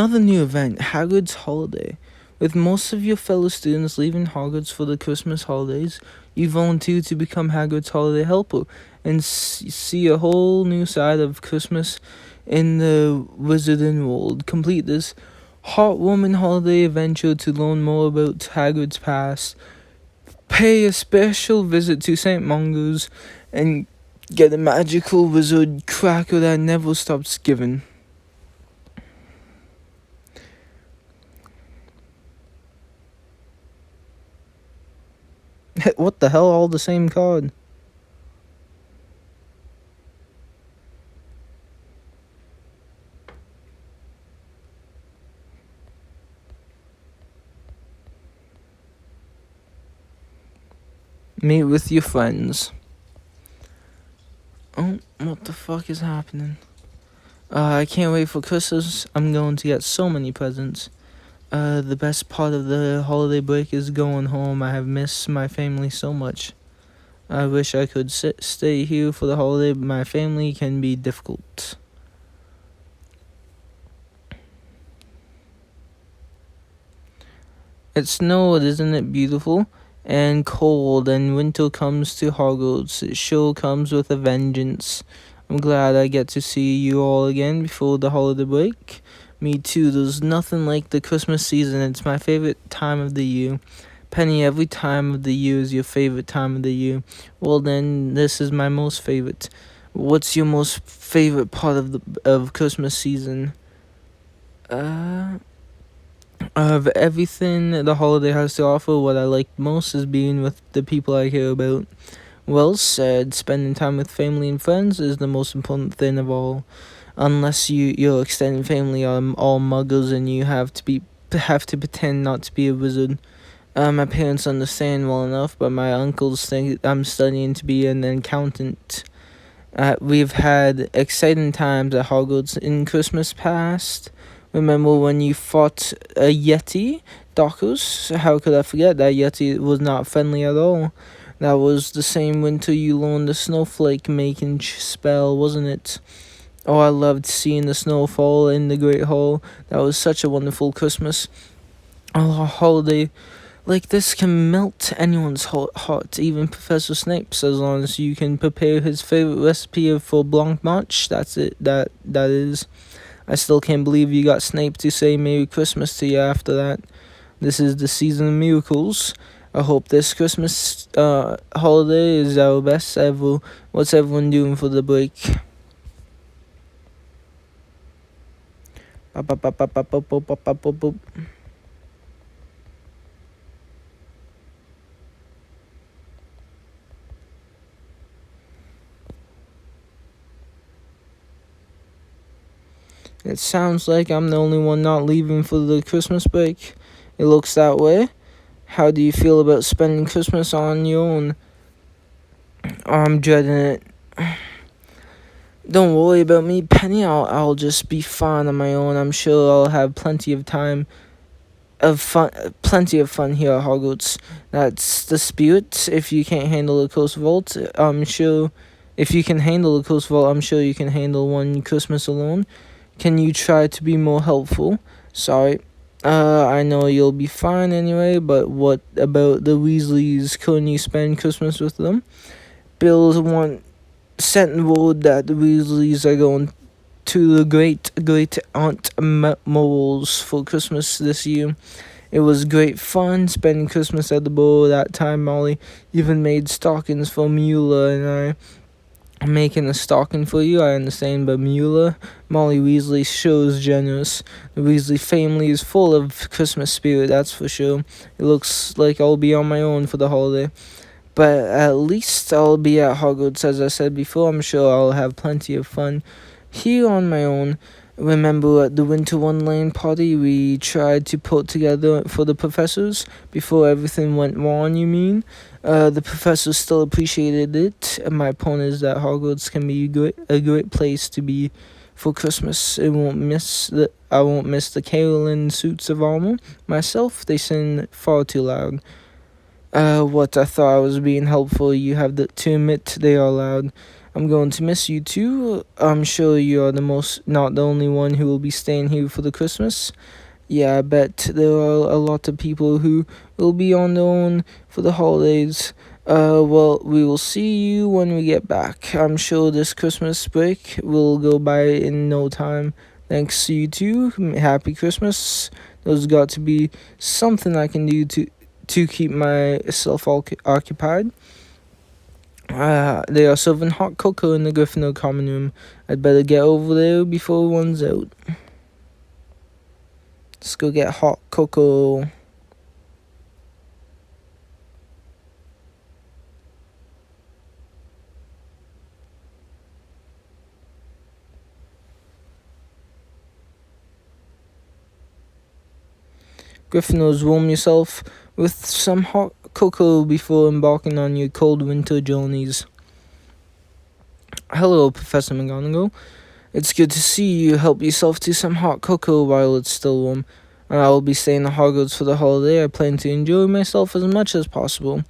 Another new event, Hagrid's Holiday. With most of your fellow students leaving Hogwarts for the Christmas holidays, you volunteer to become Hagrid's holiday helper and see a whole new side of Christmas in the Wizarding world. Complete this heartwarming holiday adventure to learn more about Hagrid's past. Pay a special visit to St. Mungo's and get a magical wizard cracker that never stops giving. What the hell? All the same card. Meet with your friends. Oh, what the fuck is happening? I can't wait for Christmas. I'm going to get so many presents. The best part of the holiday break is going home. I have missed my family so much. I wish I could stay here for the holiday, but my family can be difficult. It snowed, isn't it beautiful? And cold, and winter comes to Hogwarts. It sure comes with a vengeance. I'm glad I get to see you all again before the holiday break. Me too, there's nothing like the Christmas season. It's my favorite time of the year. Penny, every time of the year is your favorite time of the year. Well then, this is my most favorite. What's your most favorite part of Christmas season? Of everything the holiday has to offer, what I like most is being with the people I care about. Well said. Spending time with family and friends is the most important thing of all. Unless your extended family are all muggles and you have to pretend not to be a wizard. My parents understand well enough, but my uncles think I'm studying to be an accountant. We've had exciting times at Hogwarts in Christmas past. Remember when you fought a Yeti, Docus? How could I forget that Yeti was not friendly at all? That was the same winter you learned the snowflake making spell, wasn't it? Oh, I loved seeing the snowfall in the Great Hall. That was such a wonderful Christmas. Oh, a holiday like this can melt anyone's heart, even Professor Snape's, as long as you can prepare his favorite recipe for blancmange. That's it. That is. I still can't believe you got Snape to say Merry Christmas to you after that. This is the season of miracles. I hope this Christmas holiday is our best ever. What's everyone doing for the break? It sounds like I'm the only one not leaving for the Christmas break. It looks that way. How do you feel about spending Christmas on your own? I'm dreading it. Don't worry about me, Penny. I'll just be fine on my own. I'm sure I'll have plenty of fun here at Hogwarts. That's the spirit. If you can't handle a close vault, I'm sure. If you can handle a close vault, I'm sure you can handle one Christmas alone. Can you try to be more helpful? Sorry. I know you'll be fine anyway, but what about the Weasleys? Couldn't you spend Christmas with them? Bill sent word that the Weasleys are going to the great aunt Mole's for Christmas this year. It was great fun spending Christmas at the ball that time. Molly even made stockings for Mueller and I. I'm making a stocking for you, I understand, but Molly Weasley shows generous. The Weasley family is full of Christmas spirit, that's for sure. It looks like I'll be on my own for the holiday. But at least I'll be at Hogwarts, as I said before. I'm sure I'll have plenty of fun here on my own. Remember at the Winter Wonderland party we tried to put together for the professors before everything went wrong, you mean? The professors still appreciated it. My point is that Hogwarts can be a great place to be for Christmas. I won't miss the caroling suits of armor. Myself, they sing far too loud. What I thought I was being helpful, you have to admit they are loud. I'm going to miss you too. I'm sure you're not the only one who will be staying here for the Christmas. Yeah, I bet there are a lot of people who will be on their own for the holidays. Well, we will see you when we get back. I'm sure this Christmas break will go by in no time. Thanks to you too. Happy Christmas. There's got to be something I can do to keep myself occupied. They are serving hot cocoa in the Gryffindor common room. I'd better get over there before it runs out. Let's go get hot cocoa. Gryffindors, warm yourself with some hot cocoa before embarking on your cold winter journeys. Hello, Professor McGonagall. It's good to see you. Help yourself to some hot cocoa while it's still warm. I will be staying at Hogwarts for the holiday. I plan to enjoy myself as much as possible.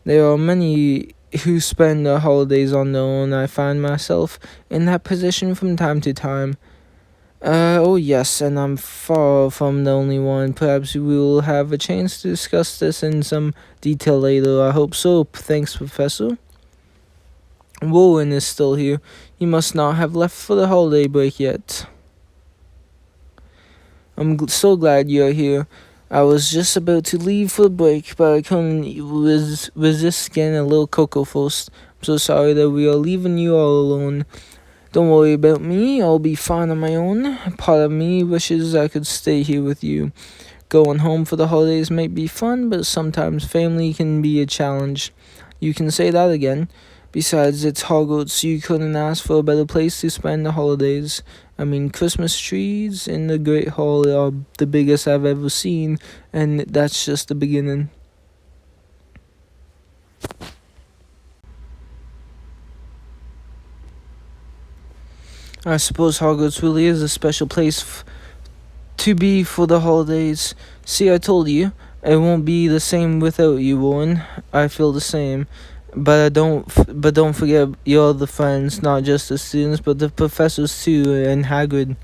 There are many who spend their holidays on their own. I find myself in that position from time to time. Oh yes, and I'm far from the only one. Perhaps we will have a chance to discuss this in some detail later. I hope so. Thanks, Professor. Rowan is still here. He must not have left for the holiday break yet. I'm so glad you're here. I was just about to leave for the break, but I couldn't resist getting a little cocoa first. I'm so sorry that we are leaving you all alone. Don't worry about me. I'll be fine on my own. Part of me wishes I could stay here with you. Going home for the holidays might be fun, but sometimes family can be a challenge. You can say that again. Besides, it's Hogwarts. You couldn't ask for a better place to spend the holidays. I mean, Christmas trees in the Great Hall are the biggest I've ever seen, and that's just the beginning. I suppose Hogwarts really is a special place to be for the holidays. See, I told you, it won't be the same without you, Warren. I feel the same. But don't forget your other friends, not just the students, but the professors too, and Hagrid.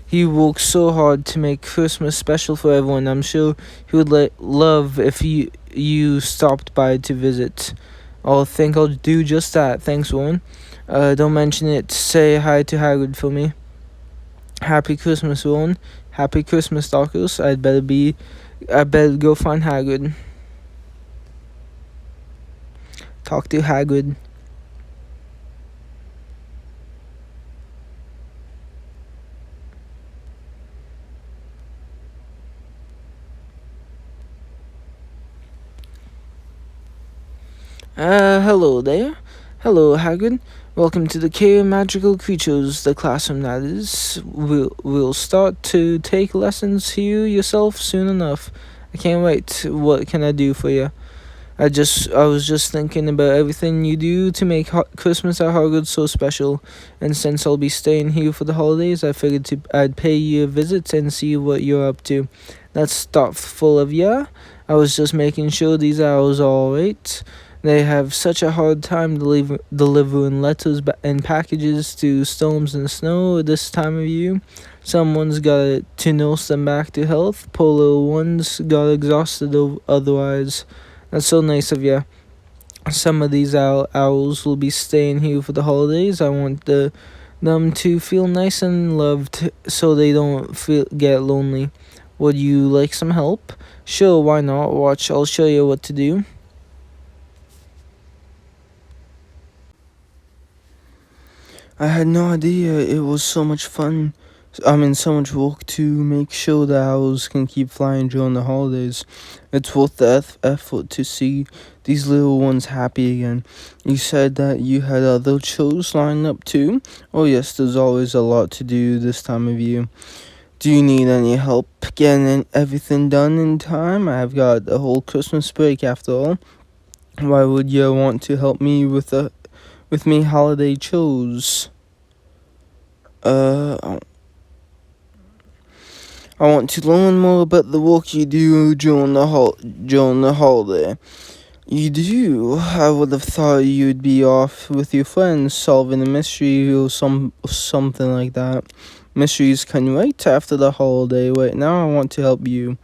He worked so hard to make Christmas special for everyone. I'm sure he would love if you stopped by to visit. I'll think I'll do just that. Thanks, Warren. Don't mention it. Say hi to Hagrid for me. Happy Christmas, Warren. Happy Christmas, Stalkers. I better go find Hagrid. Talk to Hagrid. Hello there. Hello, Hagrid. Welcome to the Care of Magical Creatures, the classroom that is. We'll start to take lessons here yourself soon enough. I can't wait. What can I do for you? I was just thinking about everything you do to make Christmas at Hogwarts so special, and since I'll be staying here for the holidays, I figured I'd pay you a visit and see what you're up to. That's thoughtful of ya. I was just making sure these owls are alright. They have such a hard time delivering letters and packages to storms and snow this time of year. Someone's got to nurse them back to health. Poor little ones got exhausted otherwise. That's so nice of you. Some of these owls will be staying here for the holidays. I want them to feel nice and loved so they don't get lonely. Would you like some help? Sure, why not? Watch, I'll show you what to do. I had no idea it was so much fun. So much work to make sure the owls can keep flying during the holidays. It's worth the effort to see these little ones happy again. You said that you had other shows lined up too? Oh yes, there's always a lot to do this time of year. Do you need any help getting everything done in time? I've got a whole Christmas break after all. Why would you want to help me with me holiday chores? I want to learn more about the work you do during the holiday. You do? I would have thought you'd be off with your friends solving a mystery or something like that. Mysteries can wait after the holiday. Right now, I want to help you.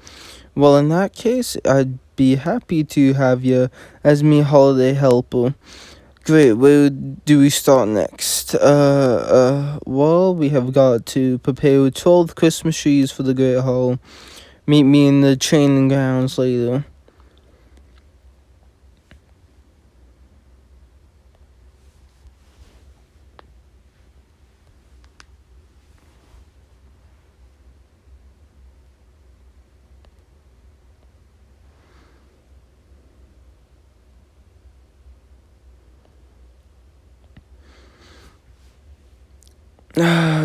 Well, in that case, I'd be happy to have you as me holiday helper. Great, where do we start next? Well, we have got to prepare 12 Christmas trees for the Great Hall. Meet me in the training grounds later.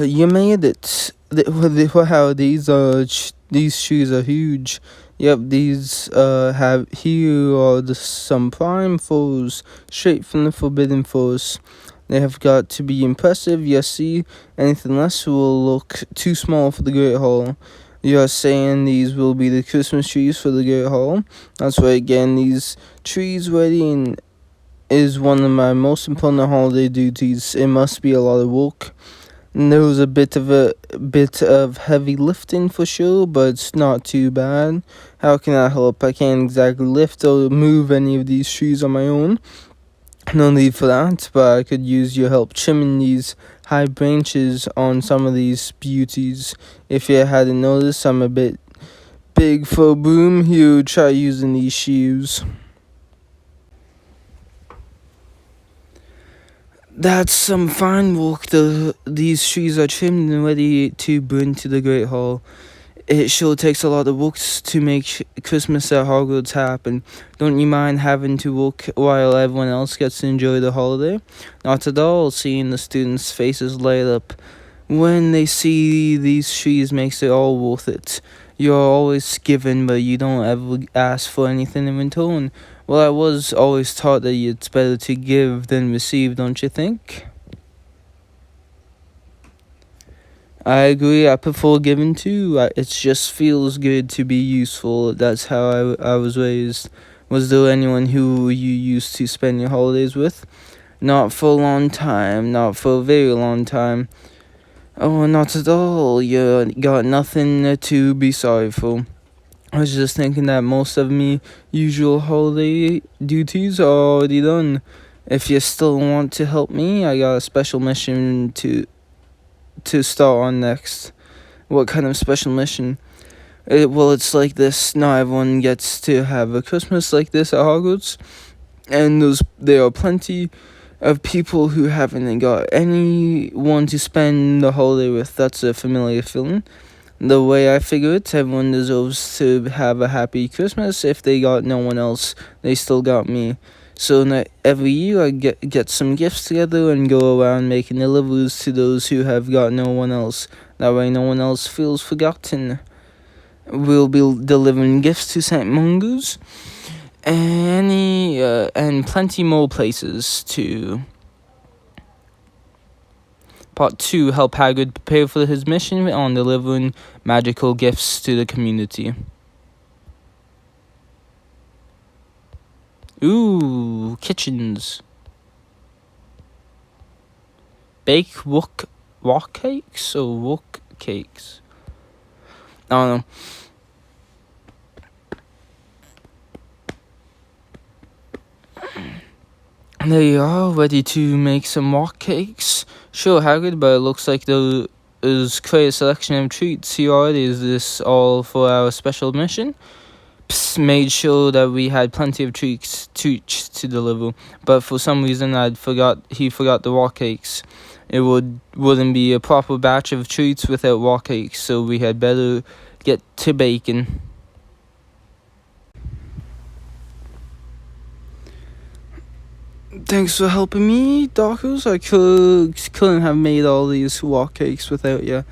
You made it. Wow, these shoes are huge. Yep, these have here are some prime foes straight from the Forbidden Forest. They have got to be impressive. You see, anything less will look too small for the Great Hall. You're saying these will be the Christmas trees for the Great Hall? That's right. Again, these trees ready is one of my most important holiday duties. It must be a lot of work. And there was a bit of heavy lifting for sure, but it's not too bad. How can I help? I can't exactly lift or move any of these trees on my own. No need for that, but I could use your help trimming these high branches on some of these beauties. If you hadn't noticed, I'm a bit big for a broom. Here, try using these sheaves. That's some fine work. These trees are trimmed and ready to burn to the Great Hall. It sure takes a lot of work to make Christmas at Hogwarts happen. Don't you mind having to work while everyone else gets to enjoy the holiday? Not at all. Seeing the students' faces light up when they see these trees makes it all worth it. You're always giving, but you don't ever ask for anything in return. Well, I was always taught that it's better to give than receive, don't you think? I agree. I prefer giving too. It just feels good to be useful. That's how I was raised. Was there anyone who you used to spend your holidays with? Not for a long time. Not for a very long time. Oh, not at all. You got nothing to be sorry for. I was just thinking that most of me usual holiday duties are already done. If you still want to help me, I got a special mission to start on next. What kind of special mission? Well, it's like this. Not everyone gets to have a Christmas like this at Hogwarts, and there are plenty of people who haven't got anyone to spend the holiday with. That's a familiar feeling. The way I figure it, everyone deserves to have a happy Christmas. If they got no one else, they still got me. So every year I get some gifts together and go around making deliveries to those who have got no one else. That way no one else feels forgotten. We'll be delivering gifts to St. Mungo's and plenty more places too. Part 2, help Hagrid prepare for his mission on delivering magical gifts to the community. Ooh, kitchens. Bake wok cakes or wok cakes? I don't know. There you are, ready to make some wok cakes. Sure, Hagrid, but it looks like there is quite a selection of treats here already. Is this all for our special mission? Made sure that we had plenty of treats to deliver, but for some reason he forgot the wok cakes. It wouldn't be a proper batch of treats without wok cakes, so we had better get to baking. Thanks for helping me, Darkos. I couldn't have made all these wok cakes without you.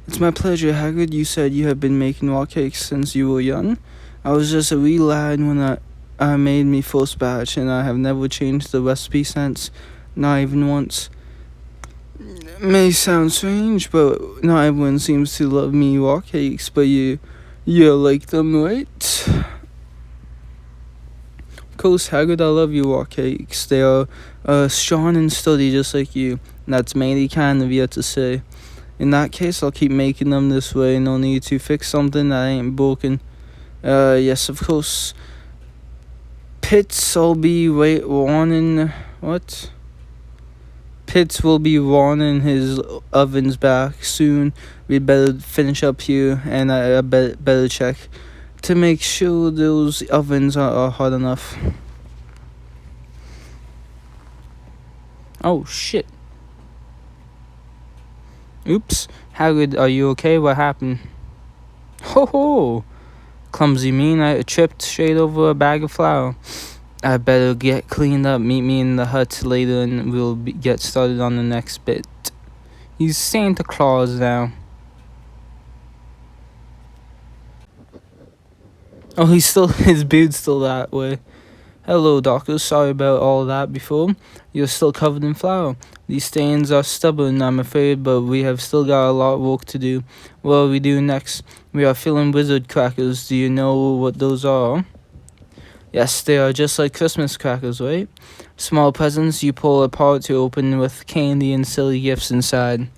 It's my pleasure, Hagrid. You said you have been making wok cakes since you were young. I was just a wee lad when I made me first batch, and I have never changed the recipe since, not even once. It may sound strange, but not everyone seems to love me wok cakes, but you like them, right? Of course, Hagrid, I love your rock cakes. They are strong and sturdy just like you. And that's mainly kind of you to say. In that case, I'll keep making them this way. No need to fix something that ain't broken. Yes, of course. Pitts will be warning. What? Pitts will be warning his ovens back soon. We better finish up here, and I better check to make sure those ovens are hot enough. Oh shit. Oops. Hagrid, are you okay? What happened? Ho ho! Clumsy mean, I tripped straight over a bag of flour. I better get cleaned up. Meet me in the hut later and we'll get started on the next bit. He's Santa Claus now. Oh, his beard's still that way. Hello, Doctor. Sorry about all that before. You're still covered in flour. These stains are stubborn, I'm afraid, but we have still got a lot of work to do. What are we doing next? We are filling wizard crackers. Do you know what those are? Yes, they are just like Christmas crackers, right? Small presents you pull apart to open with candy and silly gifts inside.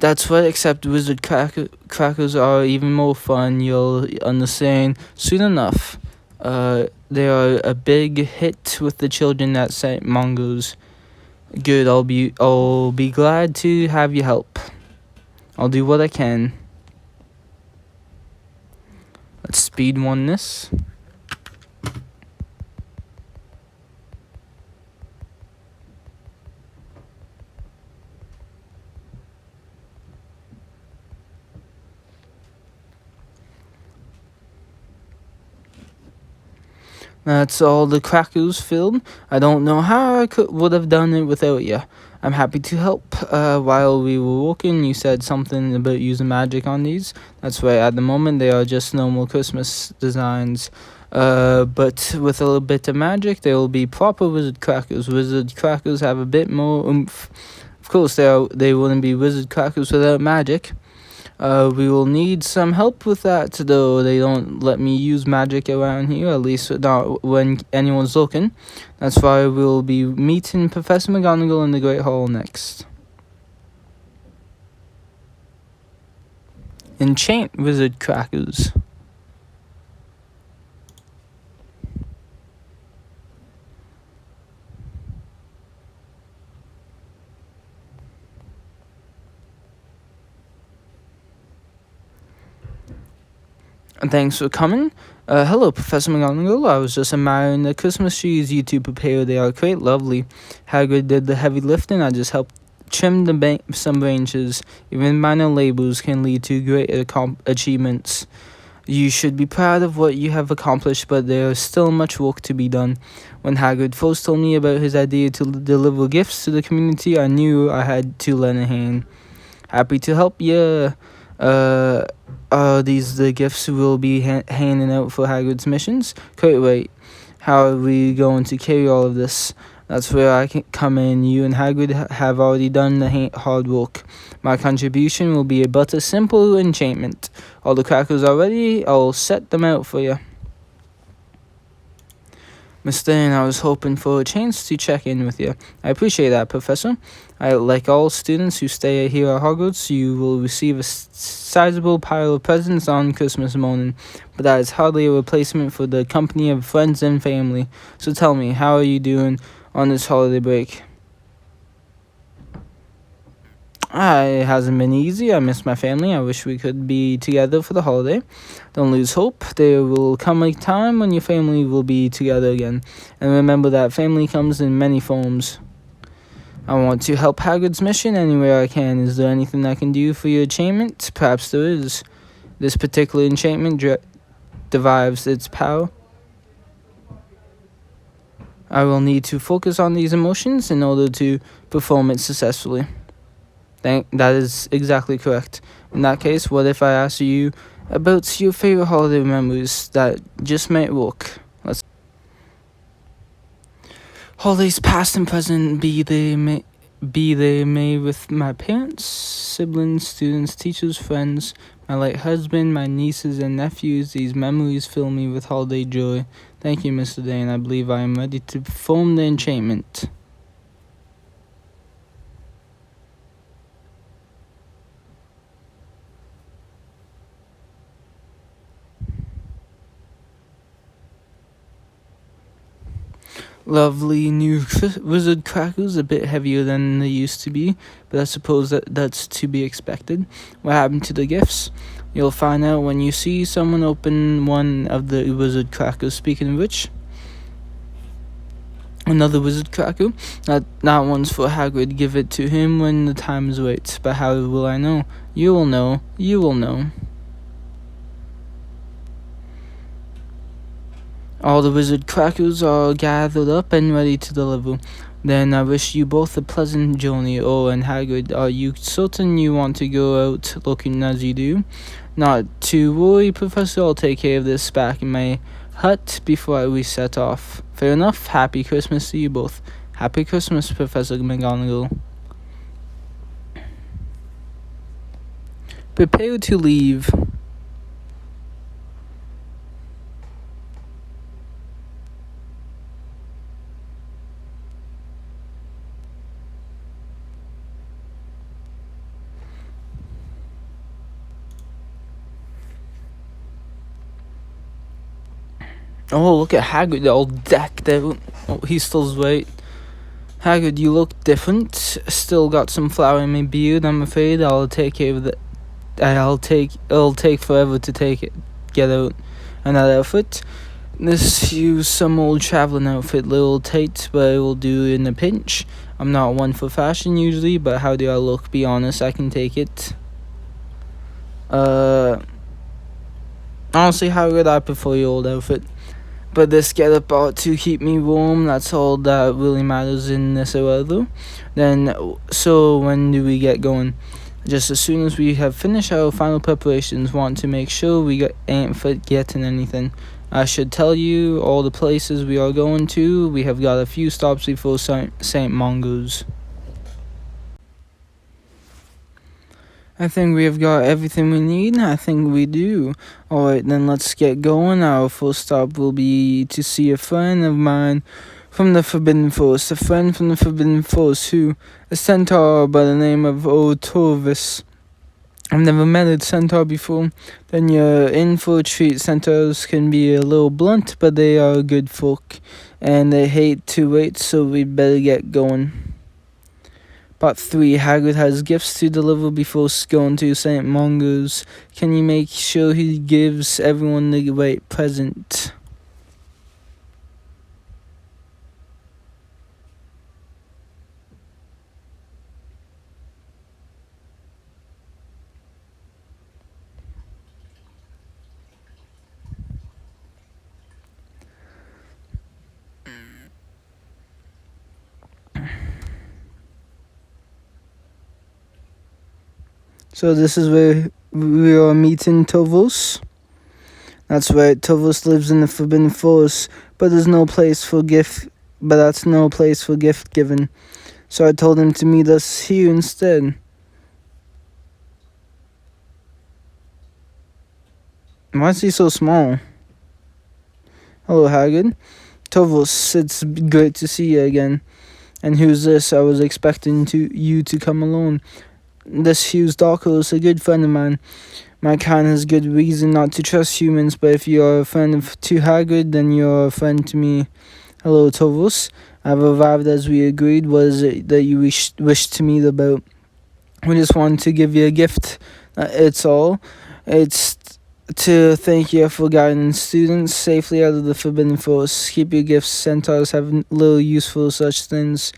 That's right, except wizard crackers are even more fun, you'll understand soon enough. They are a big hit with the children at St. Mungo's. Good, I'll be glad to have you help. I'll do what I can. Let's speed one this. That's all the crackers filled. I don't know how I would have done it without you. I'm happy to help. While we were walking, you said something about using magic on these. That's right, at the moment they are just normal Christmas designs. But with a little bit of magic, they will be proper wizard crackers. Wizard crackers have a bit more oomph. Of course, they wouldn't be wizard crackers without magic. We will need some help with that, though they don't let me use magic around here, at least not when anyone's looking. That's why we'll be meeting Professor McGonagall in the Great Hall next. Enchant wizard crackers. Thanks for coming. Hello, Professor McGonagall. I was just admiring the Christmas trees you two prepared. They are quite lovely. Hagrid did the heavy lifting. I just helped trim some branches. Even minor labels can lead to great achievements. You should be proud of what you have accomplished, but there is still much work to be done. When Hagrid first told me about his idea to deliver gifts to the community, I knew I had to lend a hand. Happy to help you. Are these the gifts we'll be handing out for Hagrid's missions? Wait, how are we going to carry all of this? That's where I can come in. You and Hagrid have already done the hard work. My contribution will be but a simple enchantment. All the crackers are ready. I'll set them out for you. Miss Thane, I was hoping for a chance to check in with you. I appreciate that, Professor. Like all students who stay here at Hogwarts, you will receive a sizable pile of presents on Christmas morning, but that is hardly a replacement for the company of friends and family. So tell me, how are you doing on this holiday break? It hasn't been easy. I miss my family. I wish we could be together for the holiday. Don't lose hope. There will come a time when your family will be together again. And remember that family comes in many forms. I want to help Hagrid's mission anywhere I can. Is there anything I can do for your enchantment? Perhaps there is. This particular enchantment derives its power. I will need to focus on these emotions in order to perform it successfully. That is exactly correct. In that case, what if I ask you about your favorite holiday memories that just might work? Holidays past and present, be they may with my parents, siblings, students, teachers, friends, my late husband, my nieces and nephews. These memories fill me with holiday joy. Thank you, Mr. Dane. I believe I am ready to perform the enchantment. Lovely new wizard crackers, a bit heavier than they used to be, but I suppose that's to be expected. What happened to the gifts? You'll find out when you see someone open one of the wizard crackers. Speaking of which, another wizard cracker. That one's for Hagrid. Give it to him when the time is right. But how will I know? You will know. You will know. All the wizard crackers are gathered up and ready to deliver. Then I wish you both a pleasant journey. Oh, and Hagrid, are you certain you want to go out looking as you do? Not to worry, Professor. I'll take care of this back in my hut before we set off. Fair enough. Happy Christmas to you both. Happy Christmas, Professor McGonagall. Prepare to leave. Oh, look at Hagrid, all decked out. Oh, he's still right. Hagrid, you look different. Still got some flour in my beard. I'm afraid I'll take care of that. It'll take forever to get out. And that outfit. This use some old traveling outfit, little tight, but it will do in a pinch. I'm not one for fashion usually, but how do I look? Be honest, I can take it. Honestly, Hagrid, I prefer your old outfit. But this getup ought to keep me warm. That's all that really matters in this weather. Then, so when do we get going? Just as soon as we have finished our final preparations. Want to make sure we ain't forgetting anything. I should tell you all the places we are going to. We have got a few stops before St. Mungo's. I think we have got everything we need. I think we do. Alright, then let's get going. Our first stop will be to see a friend of mine from the Forbidden Forest. A friend from the Forbidden Forest a centaur by the name of Torvis. I've never met a centaur before. Then you're in for a treat. Centaurs can be a little blunt, but they are good folk. And they hate to wait, so we'd better get going. Part 3. Hagrid has gifts to deliver before going to St. Mungo's. Can you make sure he gives everyone the right present? So this is where we are meeting Tovos. That's right, Tovos lives in the Forbidden Forest, but there's no place for gift. But that's no place for gift giving. So I told him to meet us here instead. Why is he so small? Hello, Hagrid. Tovos, it's great to see you again. And who's this? I was expecting you to come alone. This Hughes Darko is a good friend of mine. My kind has good reason not to trust humans, but if you're a friend to Hagrid, then you're a friend to me. Hello, Tovos. I've arrived as we agreed. What is it that you wish to meet about? We just wanted to give you a gift. It's all. It's to thank you for guiding students safely out of the Forbidden Forest. Keep your gifts. Centaurs have little use for such things.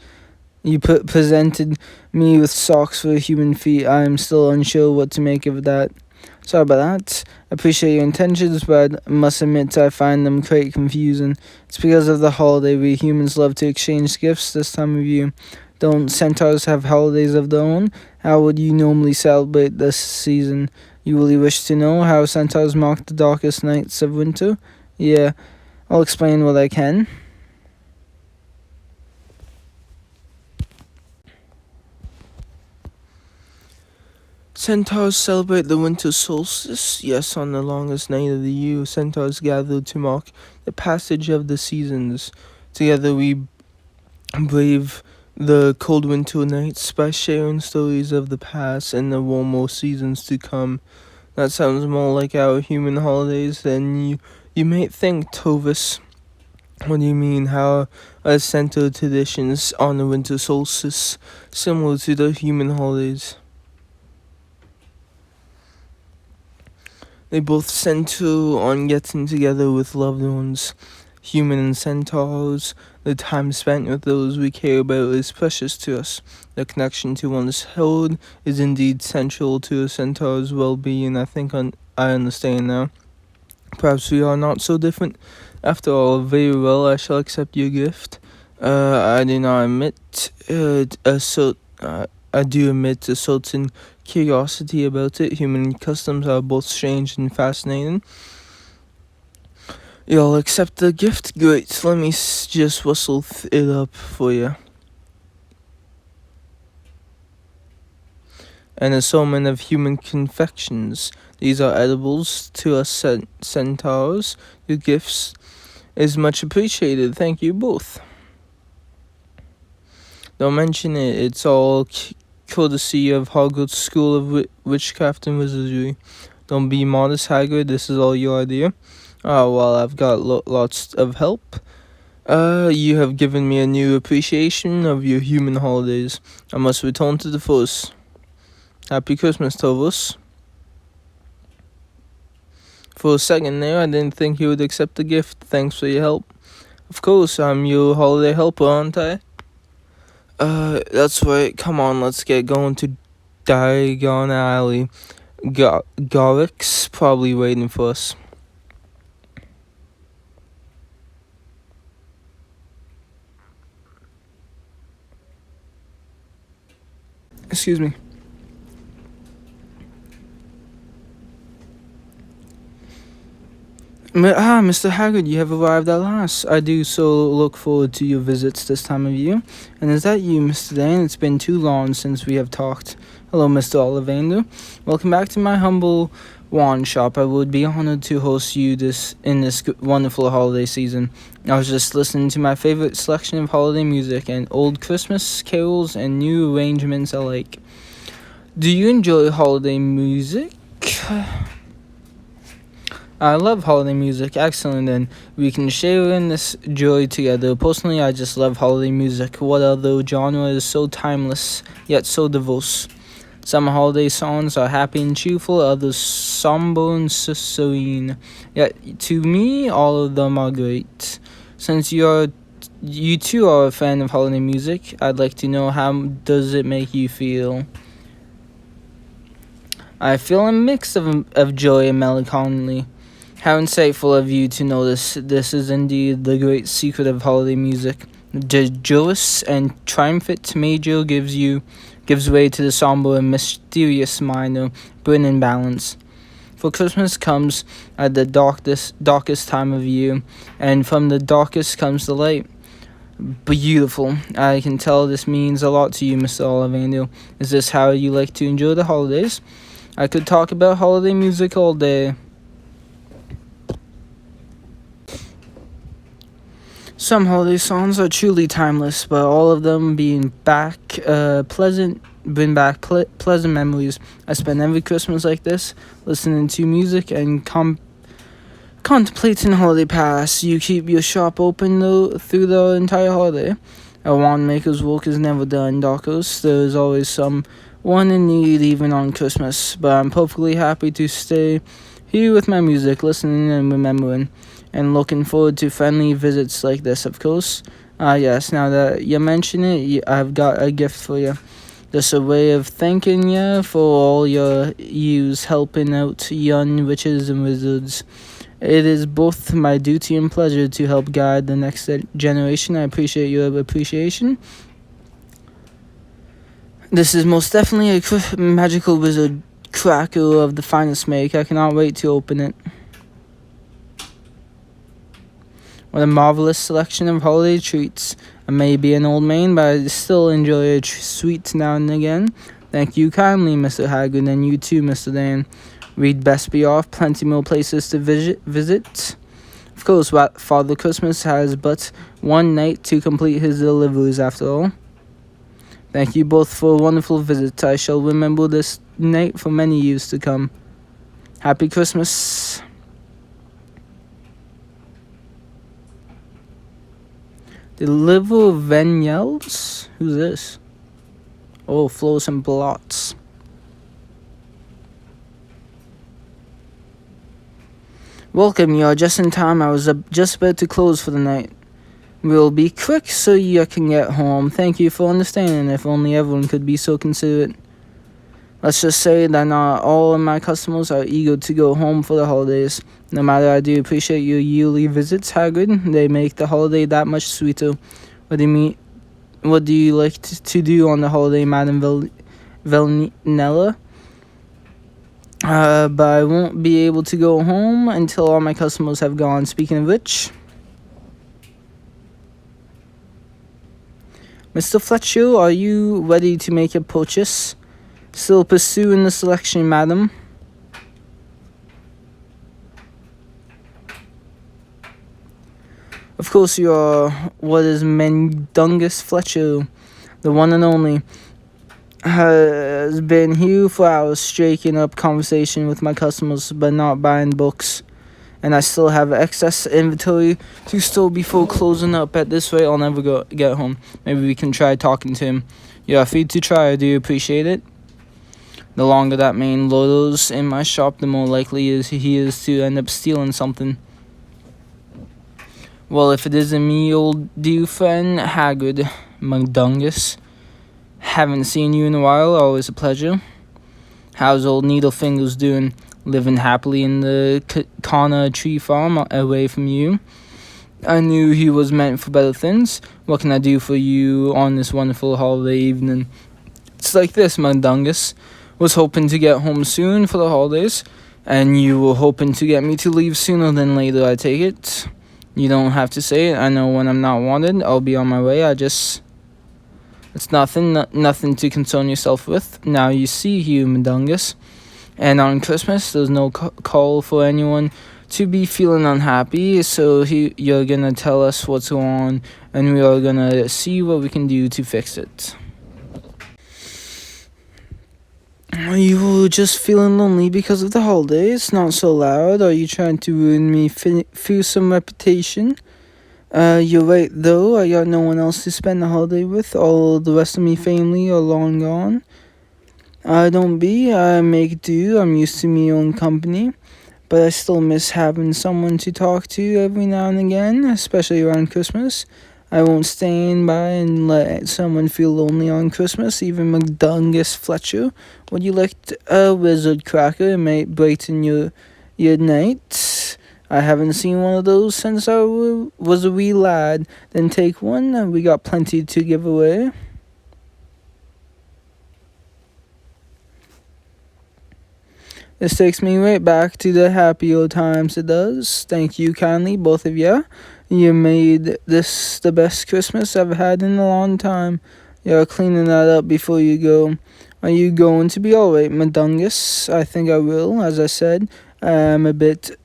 You presented me with socks for human feet. I am still unsure what to make of that. Sorry about that. I appreciate your intentions, but I must admit I find them quite confusing. It's because of the holiday. We humans love to exchange gifts this time of year. Don't centaurs have holidays of their own? How would you normally celebrate this season? You really wish to know how centaurs mark the darkest nights of winter? Yeah, I'll explain what I can. Centaurs celebrate the winter solstice. Yes, on the longest night of the year, centaurs gather to mark the passage of the seasons. Together we brave the cold winter nights by sharing stories of the past and the warmer seasons to come. That sounds more like our human holidays than you might think, Tovis. What do you mean? How are centaur traditions on the winter solstice similar to the human holidays? They both center on getting together with loved ones, human and centaurs. The time spent with those we care about is precious to us. The connection to one's herd is indeed central to a centaur's well-being. I think I understand now. Perhaps we are not so different. After all, very well, I shall accept your gift. I do not admit I do admit a certain curiosity about it. Human customs are both strange and fascinating. You'll accept the gift? Great. Let me just whistle it up for you. An assortment of human confections. These are edibles to us centaurs. Your gifts is much appreciated. Thank you both. Don't mention it. It's all courtesy of Hogwarts School of Witchcraft and Wizardry. Don't be modest, Hagrid. This is all your idea. Oh, well, I've got lots of help. You have given me a new appreciation of your human holidays. I must return to the force. Happy Christmas, Tovus. For a second there, I didn't think you would accept the gift. Thanks for your help. Of course, I'm your holiday helper, aren't I? That's right. Come on, let's get going to Diagon Alley. Garrick's probably waiting for us. Excuse me. Mr. Hagrid, you have arrived at last. I do so look forward to your visits this time of year. And is that you, Mr. Dane? It's been too long since we have talked. Hello, Mr. Ollivander. Welcome back to my humble wand shop. I would be honored to host you in this wonderful holiday season. I was just listening to my favorite selection of holiday music and old Christmas carols and new arrangements alike. Do you enjoy holiday music? I love holiday music. Excellent, and we can share in this joy together. Personally, I just love holiday music. What other genre is so timeless, yet so diverse? Some holiday songs are happy and cheerful, others somber and serene. Yet, to me, all of them are great. Since you too are a fan of holiday music, I'd like to know, how does it make you feel? I feel a mix of joy and melancholy. How insightful of you to notice. This is indeed the great secret of holiday music. The joyous and triumphant major gives way to the somber and mysterious minor, bring in balance. For Christmas comes at the darkest time of year, and from the darkest comes the light. Beautiful. I can tell this means a lot to you, Mr. Ollivander. Is this how you like to enjoy the holidays? I could talk about holiday music all day. Some holiday songs are truly timeless, but all of them bring back pleasant memories. I spend every Christmas like this, listening to music and contemplating holiday past. You keep your shop open through the entire holiday. A wand maker's work is never done, Darkos. There is always someone in need, even on Christmas. But I'm perfectly happy to stay here with my music, listening and remembering, and looking forward to friendly visits like this, of course. Yes, now that you mention it, I've got a gift for you. Just a way of thanking you for all your years helping out young witches and wizards. It is both my duty and pleasure to help guide the next generation. I appreciate your appreciation. This is most definitely a magical wizard cracker of the finest make. I cannot wait to open it. What a marvelous selection of holiday treats. I may be an old man, but I still enjoy a sweet now and again. Thank you kindly, Mr. Hagrid, and you too, Mr. Dan. We'd best be off. Plenty more places to visit. Of course, Father Christmas has but one night to complete his deliveries after all. Thank you both for a wonderful visit. I shall remember this night for many years to come. Happy Christmas. Deliver Veniels? Who's this? Oh, Flows and Blots. Welcome, you are just in time. I was just about to close for the night. We'll be quick so you can get home. Thank you for understanding. If only everyone could be so considerate. Let's just say that not all of my customers are eager to go home for the holidays. No matter, I do appreciate your yearly visits, Hagrid. They make the holiday that much sweeter. What do you mean? What do you like to do on the holiday, Madam Villanella? But I won't be able to go home until all my customers have gone. Speaking of which, Mr. Fletcher, are you ready to make a purchase? Still pursuing the selection, madam. Of course you are. What is Mendungus Fletcher, the one and only, has been here for hours striking up conversation with my customers, but not buying books. And I still have excess inventory to store before closing up. At this rate, I'll never get home. Maybe we can try talking to him. You're free to try. Do you appreciate it? The longer that man loiters in my shop, the more likely he is to end up stealing something. Well, if it isn't me, old dear friend Hagrid Mundungus. Haven't seen you in a while. Always a pleasure. How's old Needlefingers doing? Living happily in the Connor Tree Farm away from you. I knew he was meant for better things. What can I do for you on this wonderful holiday evening? It's like this, Mundungus. Was hoping to get home soon for the holidays, and you were hoping to get me to leave sooner than later, I take it. You don't have to say it. I know when I'm not wanted, I'll be on my way. It's nothing to concern yourself with. Now you see, you Mundungus. And on Christmas, there's no call for anyone to be feeling unhappy, so you're gonna tell us what's going on, and we are gonna see what we can do to fix it. You were just feeling lonely because of the holidays? Not so loud. Are you trying to ruin me fearsome reputation? You're right, though. I got no one else to spend the holiday with. All the rest of me family are long gone. I make do. I'm used to me own company. But I still miss having someone to talk to every now and again, especially around Christmas. I won't stand by and let someone feel lonely on Christmas, even McDungus Fletcher. Would you like a wizard cracker? It might brighten your night. I haven't seen one of those since I was a wee lad. Then take one, we got plenty to give away. This takes me right back to the happy old times, it does. Thank you kindly, both of you. You made this the best Christmas I've had in a long time. You're cleaning that up before you go. Are you going to be alright, Mundungus? I think I will. As I said, I'm a bit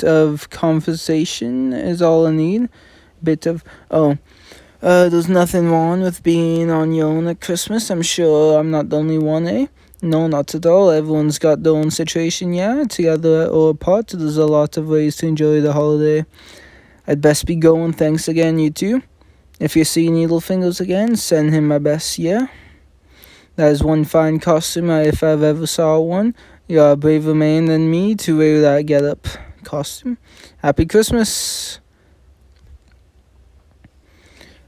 of conversation is all I need. There's nothing wrong with being on your own at Christmas. I'm sure I'm not the only one, eh? No, not at all. Everyone's got their own situation, yeah, together or apart. There's a lot of ways to enjoy the holiday. I'd best be going. Thanks again, you two. If you see Needlefingers again, send him my best, yeah? That is one fine costume if I've ever saw one. You're a braver man than me to wear that get-up costume. Happy Christmas,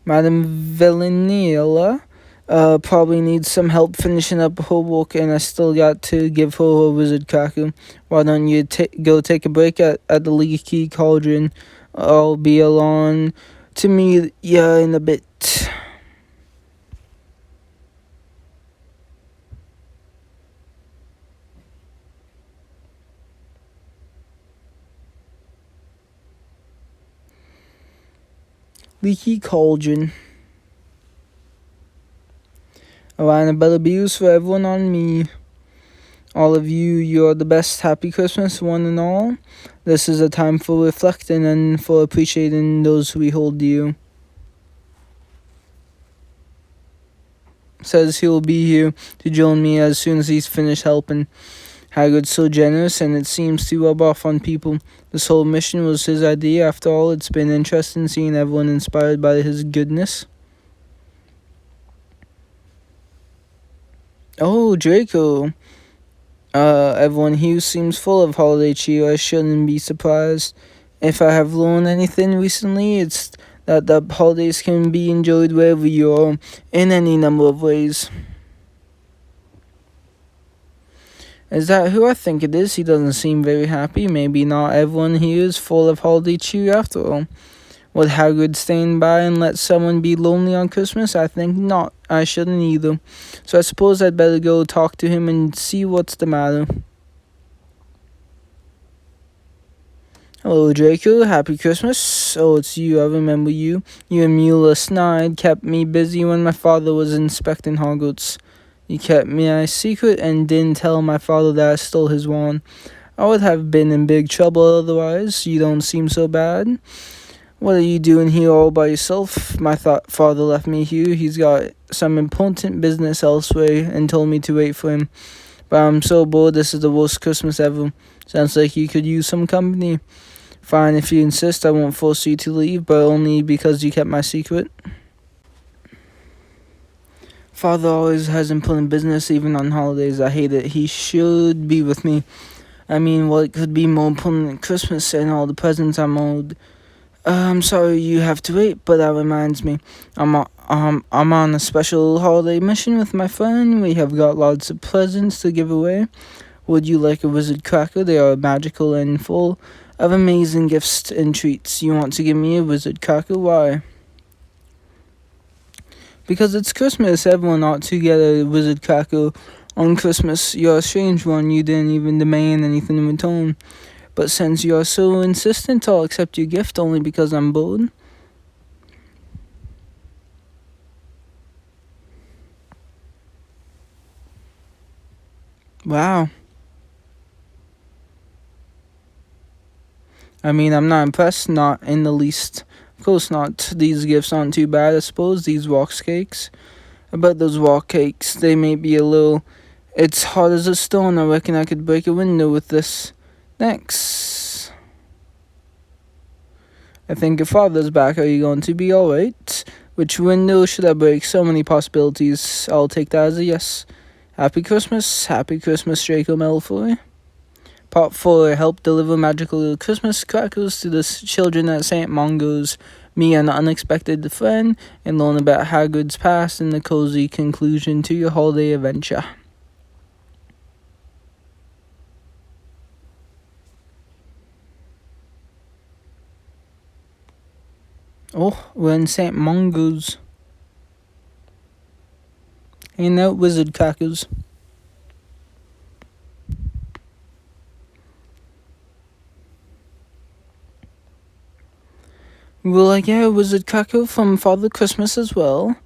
Madam Villanella. Probably needs some help finishing up her work, and I still got to give her a wizard cracker. Why don't you go take a break at the Leaky Cauldron? I'll be along to meet ya in a bit. Leaky Cauldron. A line of better views for everyone on me. All of you, you're the best. Happy Christmas, one and all. This is a time for reflecting and for appreciating those who we hold dear. Says he'll be here to join me as soon as he's finished helping. Hagrid's so generous and it seems to rub off on people. This whole mission was his idea. After all, it's been interesting seeing everyone inspired by his goodness. Oh, Draco. Everyone here seems full of holiday cheer. I shouldn't be surprised. If I have learned anything recently, it's that the holidays can be enjoyed wherever you are, in any number of ways. Is that who I think it is? He doesn't seem very happy. Maybe not everyone here is full of holiday cheer after all. Would Hagrid stand by and let someone be lonely on Christmas? I think not. I shouldn't either. So I suppose I'd better go talk to him and see what's the matter. Hello, Draco. Happy Christmas. Oh, it's you. I remember you. You and Mueller Snide kept me busy when my father was inspecting Hogwarts. You kept my secret and didn't tell my father that I stole his wand. I would have been in big trouble otherwise. You don't seem so bad. What are you doing here all by yourself? My father left me here. He's got some important business elsewhere and told me to wait for him. But I'm so bored. This is the worst Christmas ever. Sounds like you could use some company. Fine, if you insist, I won't force you to leave, but only because you kept my secret. Father always has important business, even on holidays. I hate it. He should be with me. I mean, what could be more important than Christmas and all the presents I'm owed? I'm sorry you have to wait, but that reminds me. I'm on a special holiday mission with my friend. We have got lots of presents to give away. Would you like a wizard cracker? They are magical and full of amazing gifts and treats. You want to give me a wizard cracker? Why? Because it's Christmas. Everyone ought to get a wizard cracker on Christmas. You're a strange one. You didn't even demand anything in return. But since you are so insistent, I'll accept your gift only because I'm bored. Wow. I mean, I'm not impressed, not in the least. Of course not. These gifts aren't too bad, I suppose. These wax cakes. About those walk cakes, they may be a little... It's hard as a stone. I reckon I could break a window with this. Thanks. I think your father's back. Are you going to be alright? Which window should I break? So many possibilities. I'll take that as a yes. Happy Christmas. Happy Christmas, Draco Malfoy. Part 4. Help deliver magical Christmas crackers to the children at St. Mungo's. Me, an unexpected friend, and learn about Hagrid's past and the cozy conclusion to your holiday adventure. Oh, we're in St. Mungo's. Ain't that wizard crackers? Will I get a wizard cracker from Father Christmas as well?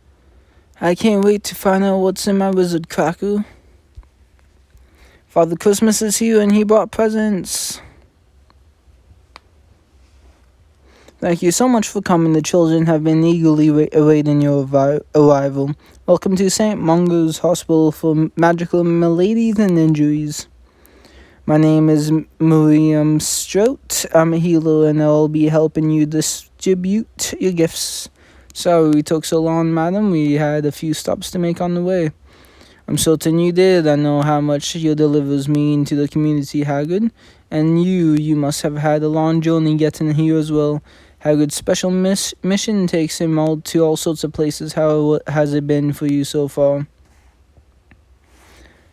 I can't wait to find out what's in my wizard cracker. Father Christmas is here and he brought presents. Thank you so much for coming. The children have been eagerly awaiting your arrival. Welcome to St. Mungo's Hospital for Magical Maladies and Injuries. My name is Miriam Strout. I'm a healer and I'll be helping you distribute your gifts. Sorry we took so long, madam. We had a few stops to make on the way. I'm certain you did. I know how much your delivers mean to the community, Hagrid. And you must have had a long journey getting here as well. Hagrid's special mission takes him to all sorts of places. How has it been for you so far?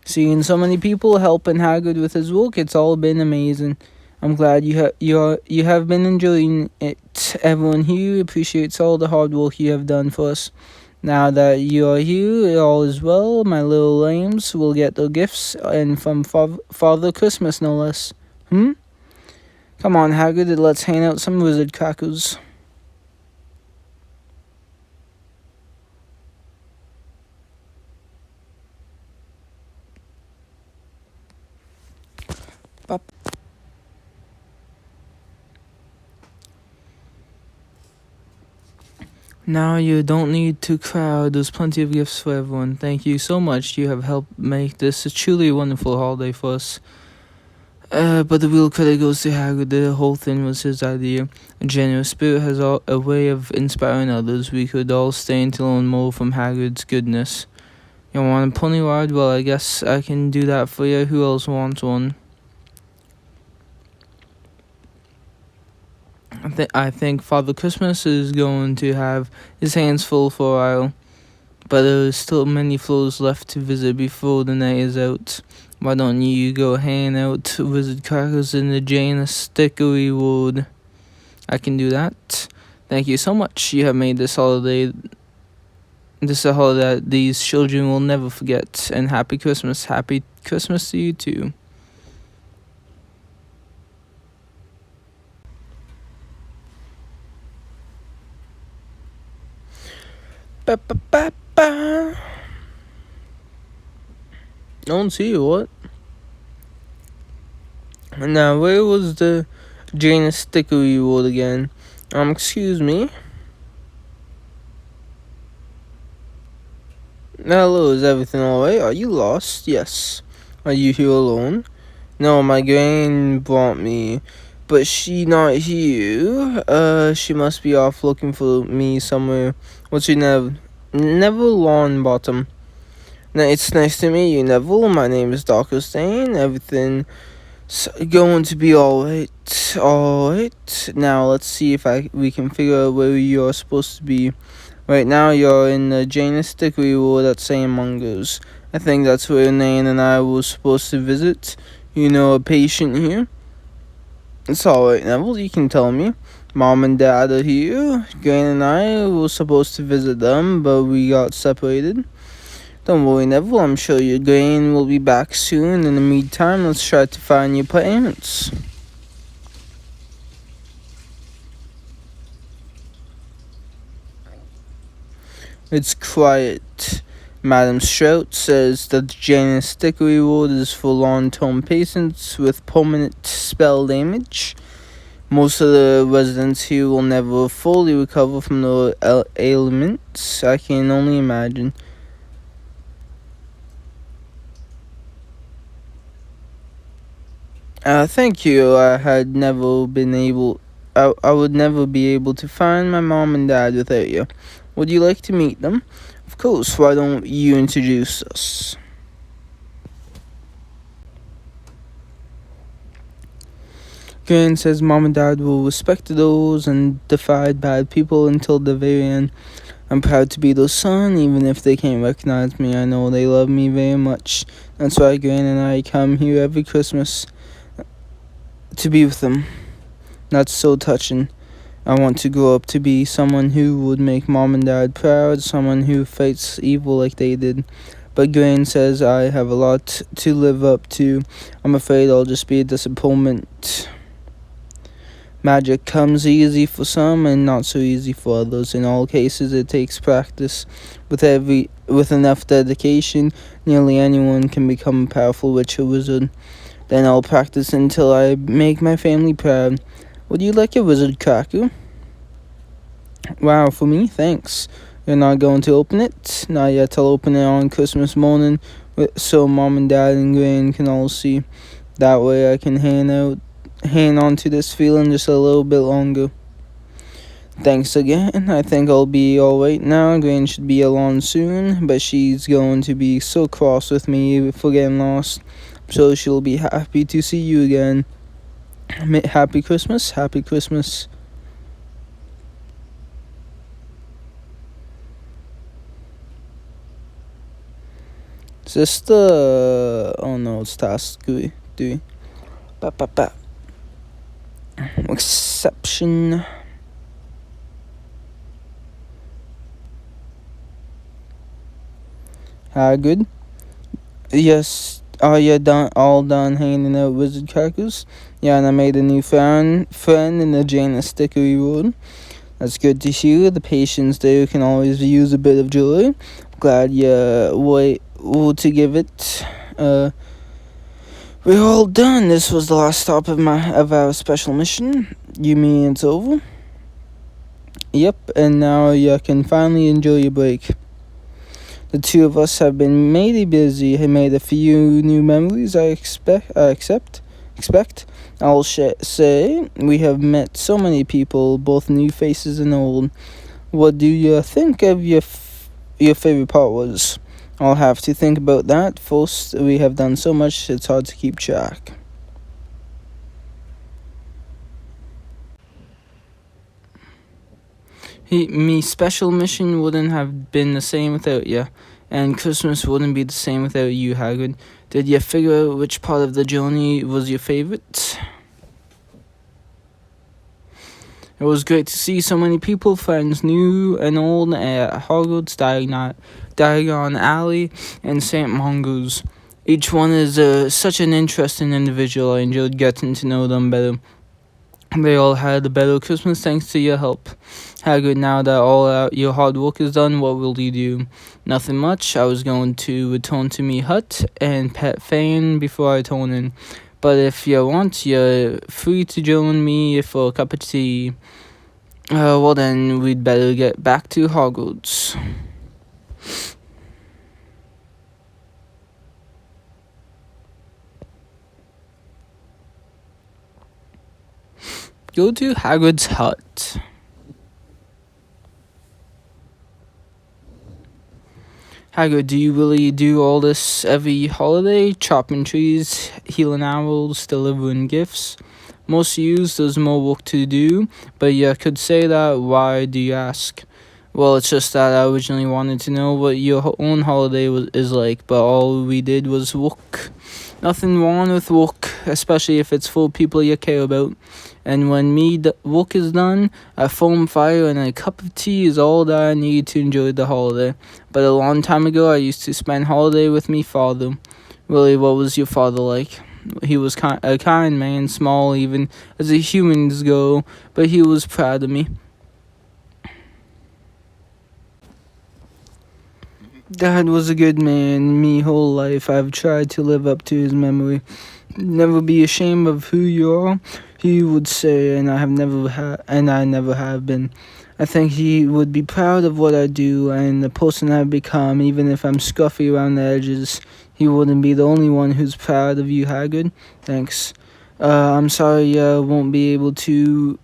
Seeing so many people helping Hagrid with his work, it's all been amazing. I'm glad you have been enjoying it. Everyone here appreciates all the hard work you have done for us. Now that you are here, all is well. My little lambs will get their gifts, and from Father Christmas, no less. Come on, Hagrid, let's hand out some wizard crackers. Bye. Now you don't need to crowd. There's plenty of gifts for everyone. Thank you so much. You have helped make this a truly wonderful holiday for us. But the real credit goes to Hagrid. The whole thing was his idea. A generous spirit has a way of inspiring others. We could all stay and learn more from Hagrid's goodness. You want a pony ride? Well, I guess I can do that for you. Who else wants one? I think Father Christmas is going to have his hands full for a while, but there's still many floors left to visit before the night is out. Why don't you go hang out, visit Crackers in the Janus Stickery Ward? I can do that. Thank you so much. You have made this holiday a holiday that these children will never forget. And happy Christmas. Happy Christmas to you too. Ba, ba, ba, ba. Don't see what? Now, where was the Janus Stickery Ward again? Excuse me? Hello, is everything alright? Are you lost? Yes. Are you here alone? No, my gran brought me, but she not here. She must be off looking for me somewhere. What's your name? Neville Longbottom. Now, it's nice to meet you, Neville. My name is Dr. Stain. Everything's going to be alright. Alright. Now, let's see if we can figure out where you're supposed to be. Right now, you're in the Janus Stickery Ward at St. Mungo's. I think that's where Nan and I were supposed to visit. You know, a patient here. It's alright, Neville, you can tell me. Mom and Dad are here. Gran and I were supposed to visit them, but we got separated. Don't worry, Neville, I'm sure your Gran will be back soon. In the meantime, let's try to find your parents. It's quiet. Madam Strout says that the Janus Stickery Ward is for long-term patients with permanent spell damage. Most of the residents here will never fully recover from their ailments. I can only imagine. Thank you. I would never be able to find my mom and dad without you. Would you like to meet them? Of course, why don't you introduce us? Gran says Mom and Dad will respect the rules and defy bad people until the very end. I'm proud to be their son, even if they can't recognize me. I know they love me very much. That's why Gran and I come here every Christmas to be with them. That's so touching. I want to grow up to be someone who would make Mom and Dad proud, someone who fights evil like they did. But Gran says I have a lot to live up to. I'm afraid I'll just be a disappointment. Magic comes easy for some and not so easy for others. In all cases, it takes practice. With enough dedication, nearly anyone can become a powerful witch or wizard. Then I'll practice until I make my family proud. Would you like a wizard cracker? Wow, for me? Thanks. You're not going to open it? Not yet. I'll open it on Christmas morning so Mom and Dad and Gran can all see. That way I can hang on to this feeling just a little bit longer. Thanks again. I think I'll be alright now. Gran should be along soon, but she's going to be so cross with me for getting lost. So she'll be happy to see you again. Happy Christmas. Happy Christmas. Is this the... Oh no, it's task 3. Exception. Hagrid. Yes. Are you all done hanging out wizard crackers? Yeah, and I made a new friend in the Janus Stickery Ward. That's good to hear. The patients there can always use a bit of joy. Glad you were able to give it. We're all done. This was the last stop of our special mission. You mean it's over? Yep, and now you can finally enjoy your break. The two of us have been mighty busy and made a few new memories. I expect. I'll say we have met so many people, both new faces and old. What do you think of your favorite part was? I'll have to think about that. First, we have done so much, it's hard to keep track. Me special mission wouldn't have been the same without you, and Christmas wouldn't be the same without you, Hagrid. Did you figure out which part of the journey was your favorite? It was great to see so many people, friends new and old, at Hogwarts, Diagon Alley, and St. Mungo's. Each one is such an interesting individual. I enjoyed getting to know them better. They all had a better Christmas thanks to your help. Hagrid, now that all your hard work is done, what will you do? Nothing much. I was going to return to me hut and pet Fane before I turn in. But if you want, you're free to join me for a cup of tea. Well then, we'd better get back to Hogwarts. Go to Hagrid's hut. Hagrid, do you really do all this every holiday? Chopping trees, healing owls, delivering gifts? Most use there's more work to do, but you could say that. Why do you ask? Well, it's just that I originally wanted to know what your own holiday is like, but all we did was work. Nothing wrong with work, especially if it's for people you care about. And when work is done, a foam fire and a cup of tea is all that I need to enjoy the holiday. But a long time ago, I used to spend holiday with me father. Really, what was your father like? He was a kind man, small even as the humans go, but he was proud of me. Dad was a good man. Me whole life I've tried to live up to his memory. Never be ashamed of who you are, he would say, and I never have been. I think he would be proud of what I do and the person I've become, even if I'm scruffy around the edges. He wouldn't be the only one who's proud of you, Hagrid. Thanks. I'm sorry won't be able to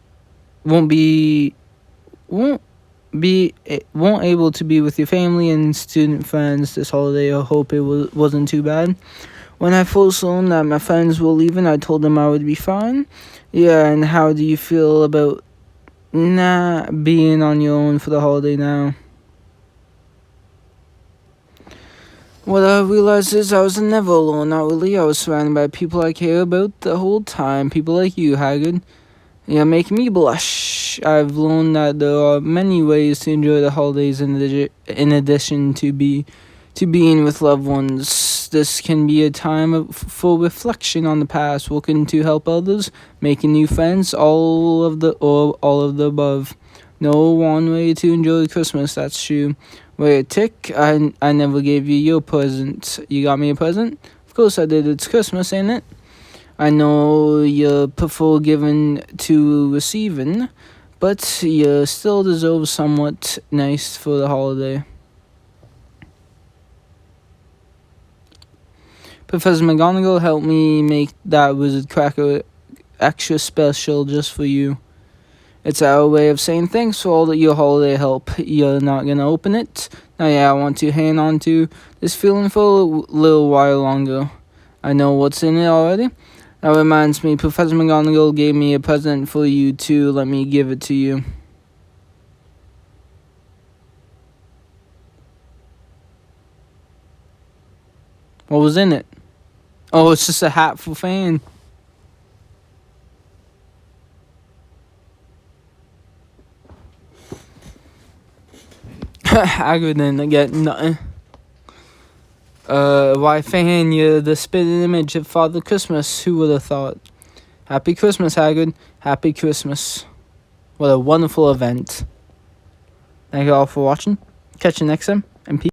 with your family and student friends this holiday. I hope it wasn't too bad. When I first learned that my friends were leaving, I told them I would be fine. Yeah, and how do you feel about not being on your own for the holiday now? What I realized is I was never alone, not really. I was surrounded by people I care about the whole time. People like you, Hagrid. Yeah, make me blush. I've learned that there are many ways to enjoy the holidays in addition to being with loved ones. This can be a time for reflection on the past, working to help others, making new friends, all of the above. No one way to enjoy Christmas, that's true. Wait, Tick, I never gave you your present. You got me a present? Of course I did. It's Christmas, ain't it? I know you prefer giving to receiving, but you still deserve somewhat nice for the holiday. Professor McGonagall helped me make that wizard cracker extra special just for you. It's our way of saying thanks for all your holiday help. You're not gonna open it? Now, yeah, I want to hang on to this feeling for a little while longer. I know what's in it already. That reminds me, Professor McGonagall gave me a present for you too. Let me give it to you. What was in it? Oh, it's just a hat for Fane. Hagrid didn't get nothing. Why, Fane, you're the spitting image of Father Christmas. Who would have thought? Happy Christmas, Hagrid. Happy Christmas. What a wonderful event. Thank you all for watching. Catch you next time, and peace.